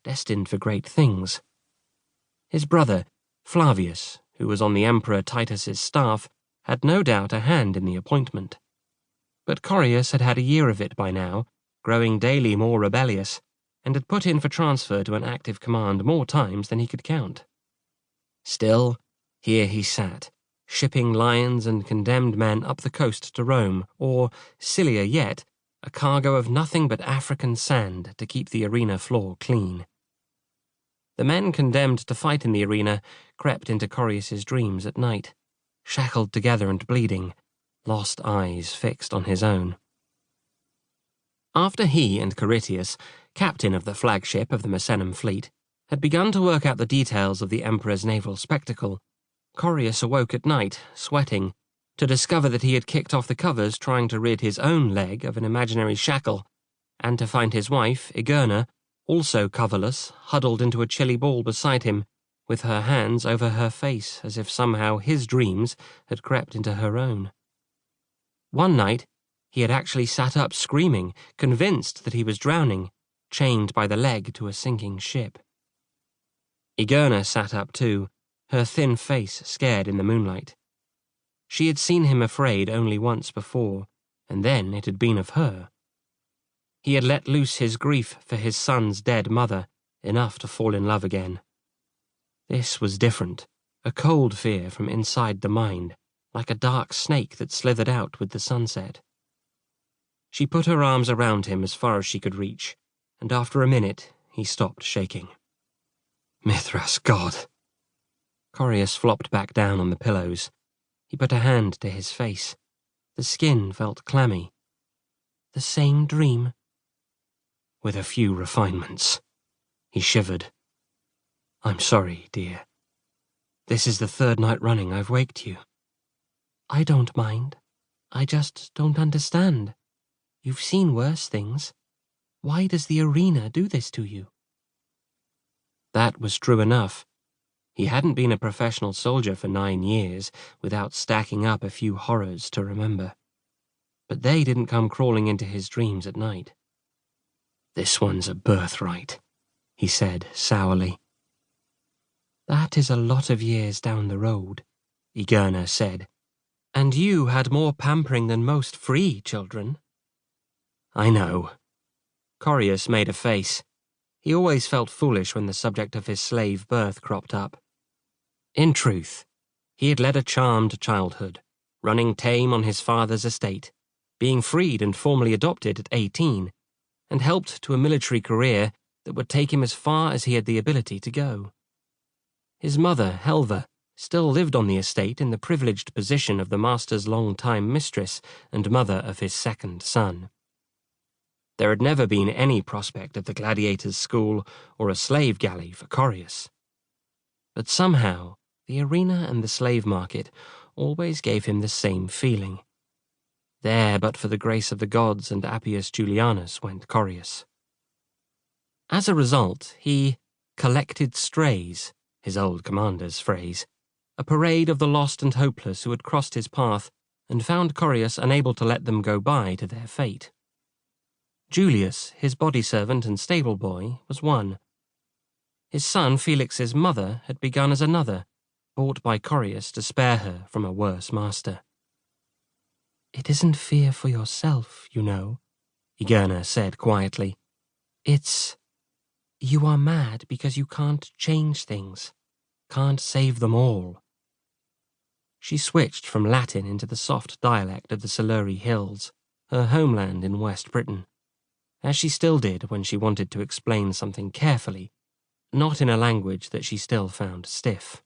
destined for great things. His brother, Flavius, who was on the Emperor Titus's staff, had no doubt a hand in the appointment. But Correus had had a year of it by now, growing daily more rebellious, and had put in for transfer to an active command more times than he could count. Still, here he sat, shipping lions and condemned men up the coast to Rome, or, sillier yet, a cargo of nothing but African sand to keep the arena floor clean. The men condemned to fight in the arena crept into Correus's dreams at night, shackled together and bleeding, lost eyes fixed on his own. After he and Coritius, captain of the flagship of the Misenum fleet, had begun to work out the details of the Emperor's naval spectacle, Correus awoke at night, sweating, to discover that he had kicked off the covers trying to rid his own leg of an imaginary shackle, and to find his wife, Igerna, also coverless, huddled into a chilly ball beside him, with her hands over her face as if somehow his dreams had crept into her own. One night, he had actually sat up screaming, convinced that he was drowning, chained by the leg to a sinking ship. Igerna sat up too, her thin face scared in the moonlight. She had seen him afraid only once before, and then it had been of her. He had let loose his grief for his son's dead mother, enough to fall in love again. This was different, a cold fear from inside the mind, like a dark snake that slithered out with the sunset. She put her arms around him as far as she could reach, and after a minute he stopped shaking. Mithras, God! Correus flopped back down on the pillows. He put a hand to his face. The skin felt clammy. The same dream? With a few refinements. He shivered. I'm sorry, dear. This is the third night running I've waked you. I don't mind. I just don't understand. You've seen worse things. Why does the arena do this to you? That was true enough. He hadn't been a professional soldier for 9 years without stacking up a few horrors to remember. But they didn't come crawling into his dreams at night. This one's a birthright, he said sourly. That is a lot of years down the road, Igerna said. And you had more pampering than most free children. I know. Correus made a face. He always felt foolish when the subject of his slave birth cropped up. In truth, he had led a charmed childhood, running tame on his father's estate, being freed and formally adopted at 18, and helped to a military career that would take him as far as he had the ability to go. His mother, Helva, still lived on the estate in the privileged position of the master's long-time mistress and mother of his second son. There had never been any prospect of the gladiators' school or a slave galley for Correus. But somehow, the arena and the slave market always gave him the same feeling. There, but for the grace of the gods and Appius Julianus, went Correus. As a result, he collected strays, his old commander's phrase, a parade of the lost and hopeless who had crossed his path and found Correus unable to let them go by to their fate. Julius, his body servant and stable boy, was one. His son Felix's mother had begun as another, bought by Correus to spare her from a worse master. It isn't fear for yourself, you know, Igerna said quietly. It's... you are mad because you can't change things, can't save them all. She switched from Latin into the soft dialect of the Siluri Hills, her homeland in West Britain, as she still did when she wanted to explain something carefully, not in a language that she still found stiff.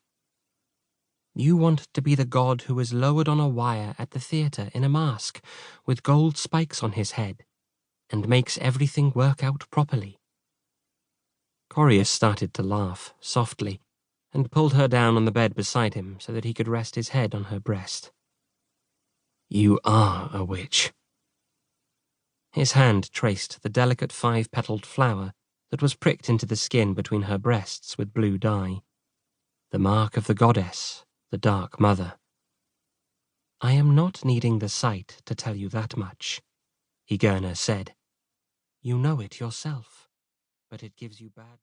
You want to be the god who is lowered on a wire at the theatre in a mask, with gold spikes on his head, and makes everything work out properly. Correus started to laugh, softly, and pulled her down on the bed beside him so that he could rest his head on her breast. You are a witch. His hand traced the delicate 5-petaled flower that was pricked into the skin between her breasts with blue dye. The mark of the goddess, the Dark Mother. I am not needing the sight to tell you that much, Igerna said. You know it yourself, but it gives you bad...